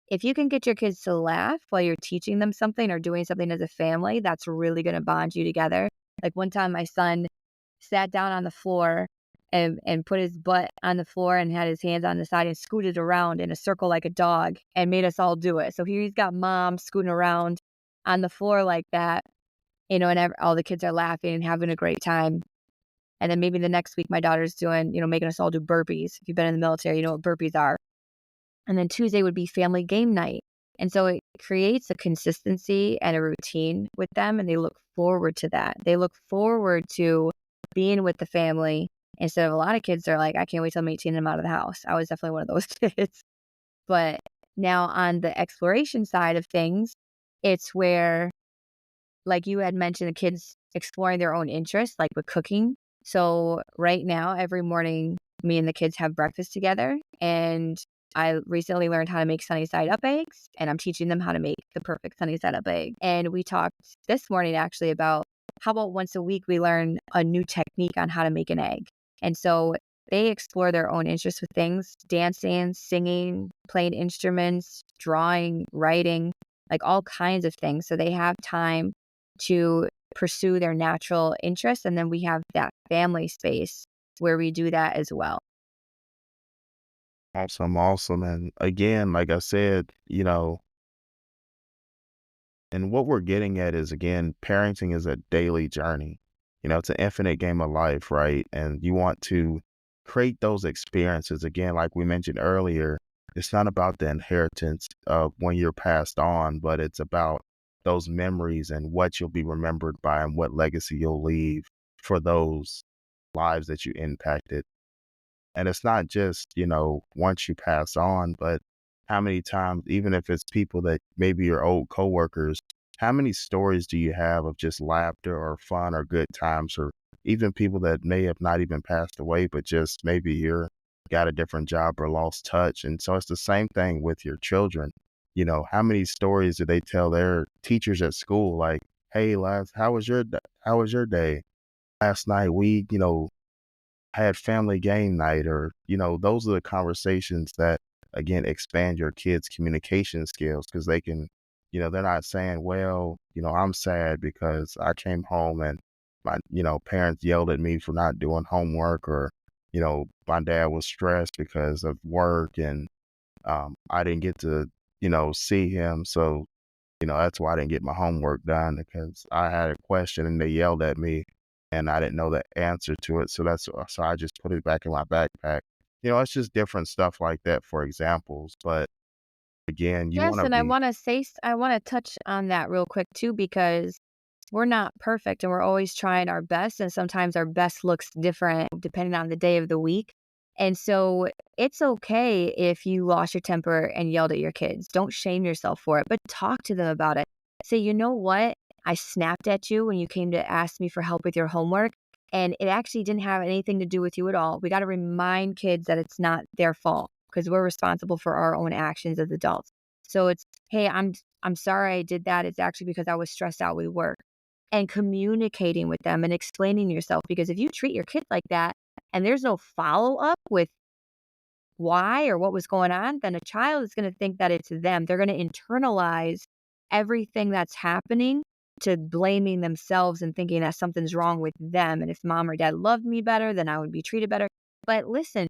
If you can get your kids to laugh while you're teaching them something or doing something as a family, that's really going to bond you together. Like one time, my son sat down on the floor and put his butt on the floor and had his hands on the side and scooted around in a circle like a dog and made us all do it. So here he's got mom scooting around on the floor like that, and all the kids are laughing and having a great time. And then maybe the next week, my daughter's doing, making us all do burpees. If you've been in the military, you know what burpees are. And then Tuesday would be family game night. And so it creates a consistency and a routine with them, and they look forward to that. They look forward to being with the family instead of a lot of kids are like, I can't wait till I'm 18 and I'm out of the house. I was definitely one of those kids. But now on the exploration side of things, it's where, like you had mentioned, the kids exploring their own interests, like with cooking. So right now, every morning, me and the kids have breakfast together. And I recently learned how to make sunny side up eggs, and I'm teaching them how to make the perfect sunny side up egg. And we talked this morning actually about how about once a week we learn a new technique on how to make an egg. And so they explore their own interests with things, dancing, singing, playing instruments, drawing, writing, like all kinds of things. So they have time to pursue their natural interests. And then we have that family space where we do that as well. Awesome, awesome. And again, like I said, and what we're getting at is, again, parenting is a daily journey. It's an infinite game of life, right? And you want to create those experiences. Again, like we mentioned earlier, it's not about the inheritance of when you're passed on, but it's about those memories and what you'll be remembered by and what legacy you'll leave for those lives that you impacted. And it's not just, once you pass on, but how many times, even if it's people that maybe your old coworkers, how many stories do you have of just laughter or fun or good times, or even people that may have not even passed away, but just maybe you're got a different job or lost touch. And so it's the same thing with your children. How many stories do they tell their teachers at school? Like, hey, how was your day? Last night had family game night, or those are the conversations that again expand your kids communication skills, because they can, they're not saying, well, I'm sad because I came home and my parents yelled at me for not doing homework, or my dad was stressed because of work, and I didn't get to see him, so that's why I didn't get my homework done, because I had a question and they yelled at me and I didn't know the answer to it. So I just put it back in my backpack. It's just different stuff like that for examples. But again, you want Yes, to and I be wanna say I wanna touch on that real quick too, because we're not perfect and we're always trying our best, and sometimes our best looks different depending on the day of the week. And so it's okay if you lost your temper and yelled at your kids. Don't shame yourself for it, but talk to them about it. Say, you know what? I snapped at you when you came to ask me for help with your homework, and it actually didn't have anything to do with you at all. We got to remind kids that it's not their fault because we're responsible for our own actions as adults. So it's, hey, I'm sorry I did that. It's actually because I was stressed out with work, and communicating with them and explaining yourself. Because if you treat your kid like that and there's no follow up with why or what was going on, then a child is going to think that it's them. They're going to internalize everything that's happening to blaming themselves and thinking that something's wrong with them. And if mom or dad loved me better, then I would be treated better. But listen,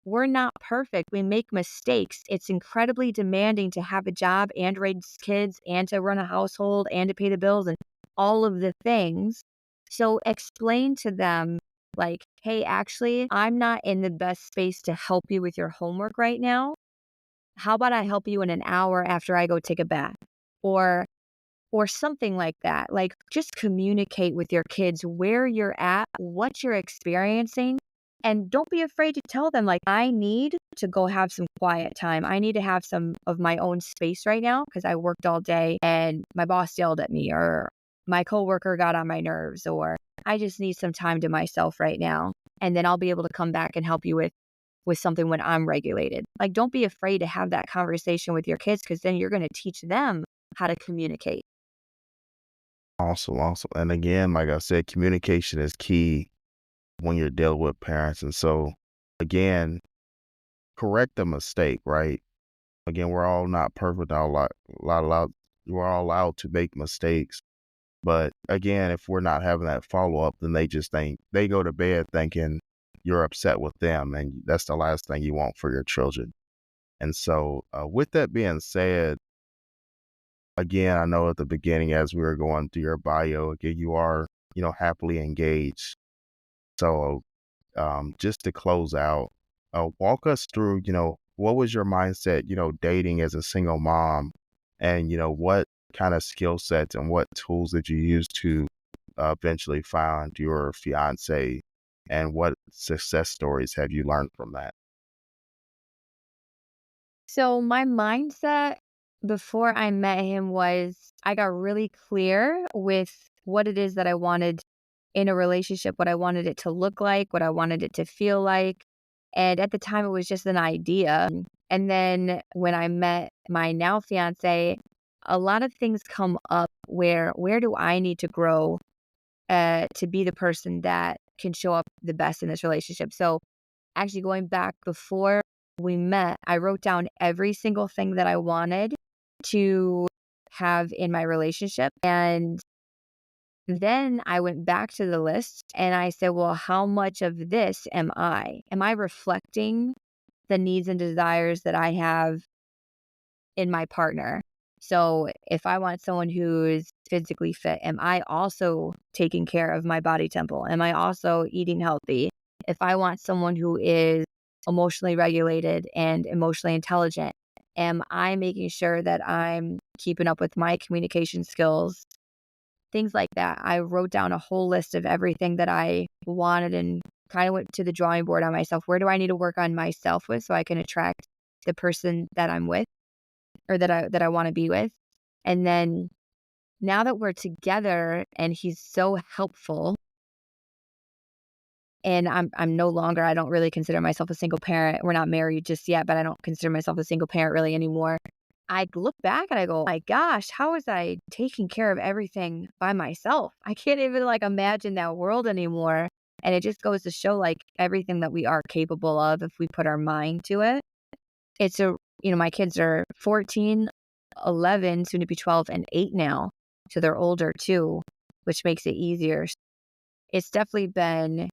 we're not perfect. We make mistakes. It's incredibly demanding to have a job and raise kids and to run a household and to pay the bills and all of the things. So explain to them, like, hey, actually, I'm not in the best space to help you with your homework right now. How about I help you in an hour after I go take a bath? Or something like that. Like, just communicate with your kids where you're at, what you're experiencing, and don't be afraid to tell them, like, I need to go have some quiet time. I need to have some of my own space right now because I worked all day and my boss yelled at me, or my coworker got on my nerves, or I just need some time to myself right now. And then I'll be able to come back and help you with something when I'm regulated. Like, don't be afraid to have that conversation with your kids because then you're going to teach them how to communicate. awesome, awesome. And again, like I said, communication is key when you're dealing with parents. And so again, correct the mistake, right? Again, we're all not perfect. We're all allowed to make mistakes. But again, if we're not having that follow up, then they just think they go to bed thinking, you're upset with them, and that's the last thing you want for your children. And so, with that being said, again, I know at the beginning, as we were going through your bio, again, you are, happily engaged. So, just to close out, walk us through, what was your mindset, dating as a single mom, and, what kind of skill sets and what tools did you use to eventually find your fiance, and what success stories have you learned from that? So my mindset before I met him was I got really clear with what it is that I wanted in a relationship, what I wanted it to look like, what I wanted it to feel like. And at the time, it was just an idea. And then when I met my now fiance, a lot of things come up where do I need to grow to be the person that can show up the best in this relationship? So actually going back before we met, I wrote down every single thing that I wanted to have in my relationship. And then I went back to the list and I said, well, how much of this am I? Am I reflecting the needs and desires that I have in my partner? So if I want someone who's physically fit, am I also taking care of my body temple? Am I also eating healthy? If I want someone who is emotionally regulated and emotionally intelligent, am I making sure that I'm keeping up with my communication skills? Things like that. I wrote down a whole list of everything that I wanted and kind of went to the drawing board on myself. Where do I need to work on myself with so I can attract the person that I'm with or that I want to be with? And then now that we're together and he's so helpful and I'm no longer, I don't really consider myself a single parent. We're not married just yet, but I don't consider myself a single parent really anymore. I look back and I go, my gosh, how was I taking care of everything by myself? I can't even like imagine that world anymore. And it just goes to show like everything that we are capable of if we put our mind to it. It's my kids are 14, 11, soon to be 12 and 8 now. So they're older too, which makes it easier. It's definitely been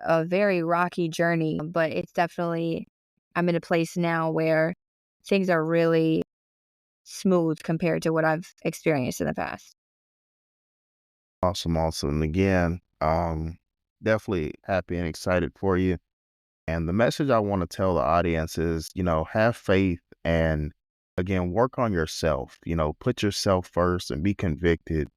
a very rocky journey, but it's definitely, I'm in a place now where things are really smooth compared to what I've experienced in the past. Awesome, awesome. And again, definitely happy and excited for you. And the message I want to tell the audience is, have faith and again, work on yourself, put yourself first and be convicted,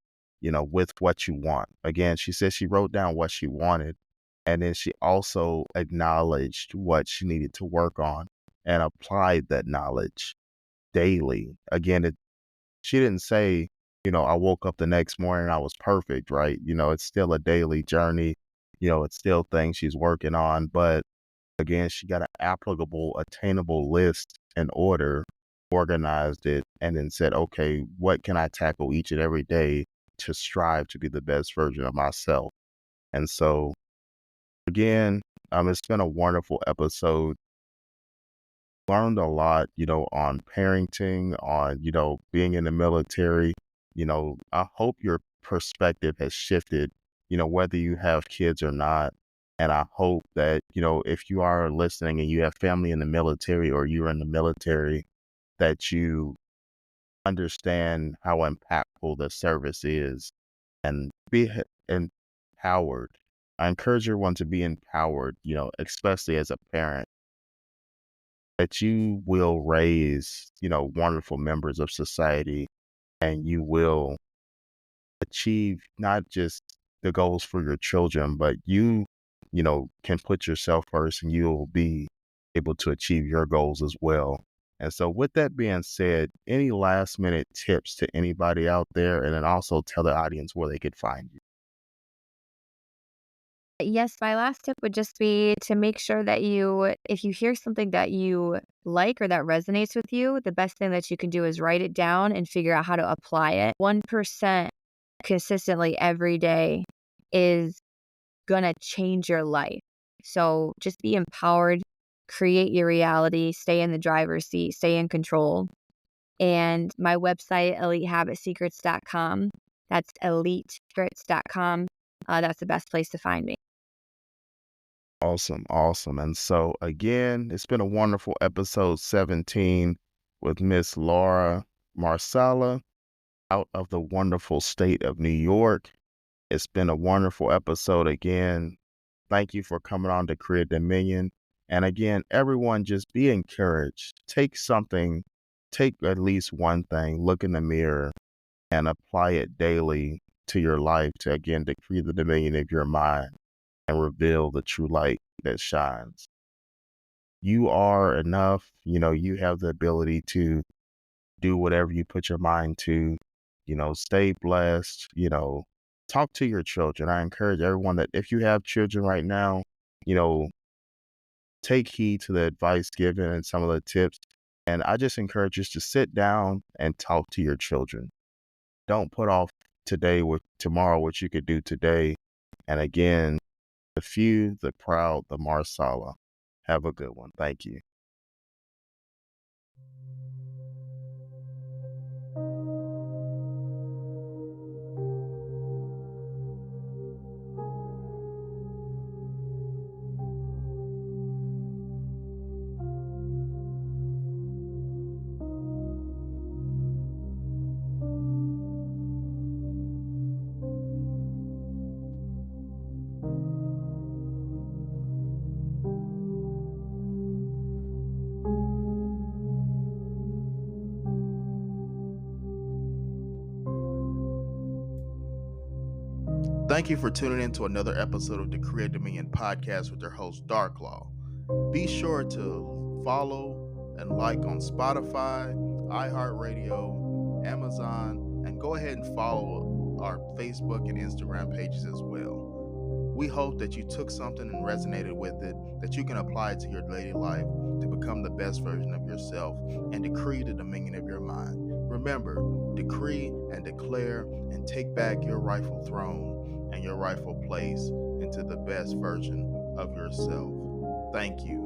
with what you want. Again, she said she wrote down what she wanted, and then she also acknowledged what she needed to work on and applied that knowledge daily. Again, she didn't say, I woke up the next morning, I was perfect, right? It's still a daily journey. It's still things she's working on, but again, she got an applicable, attainable list in order, organized it, and then said, okay, what can I tackle each and every day to strive to be the best version of myself? And so, again, it's been a wonderful episode. Learned a lot, on parenting, on, being in the military. I hope your perspective has shifted, whether you have kids or not. And I hope that, if you are listening and you have family in the military or you're in the military, that you understand how impactful the service is and be empowered. I encourage everyone to be empowered, especially as a parent, that you will raise, wonderful members of society, and you will achieve not just the goals for your children, but you can put yourself first and you'll be able to achieve your goals as well. And so with that being said, any last minute tips to anybody out there, and then also tell the audience where they could find you. Yes, my last tip would just be to make sure that if you hear something that you like or that resonates with you, the best thing that you can do is write it down and figure out how to apply it. 1% consistently every day is going to change your life. So just be empowered, create your reality, stay in the driver's seat, stay in control. And my website, elitehabitsecrets.com. That's elitesecrets.com. That's the best place to find me. Awesome, awesome. And so again, it's been a wonderful episode 17 with Miss Laura Marsala out of the wonderful state of New York. It's been a wonderful episode again. Thank you for coming on to Create Dominion. And again, everyone, just be encouraged. Take something, take at least one thing, look in the mirror and apply it daily to your life to again decree the dominion of your mind and reveal the true light that shines. You are enough. You have the ability to do whatever you put your mind to, stay blessed, talk to your children. I encourage everyone that if you have children right now, you know, take heed to the advice given and some of the tips. And I just encourage you to sit down and talk to your children. Don't put off today with tomorrow what you could do today. And again, the few, the proud, the Marsala. Have a good one. Thank you. Thank you for tuning in to another episode of the Create Dominion podcast with your host, Darklaw. Be sure to follow and like on Spotify, iHeartRadio, Amazon, and go ahead and follow our Facebook and Instagram pages as well. We hope that you took something and resonated with it, that you can apply it to your daily life to become the best version of yourself and decree the dominion of your mind. Remember, decree and declare and take back your rightful throne and your rightful place into the best version of yourself. Thank you.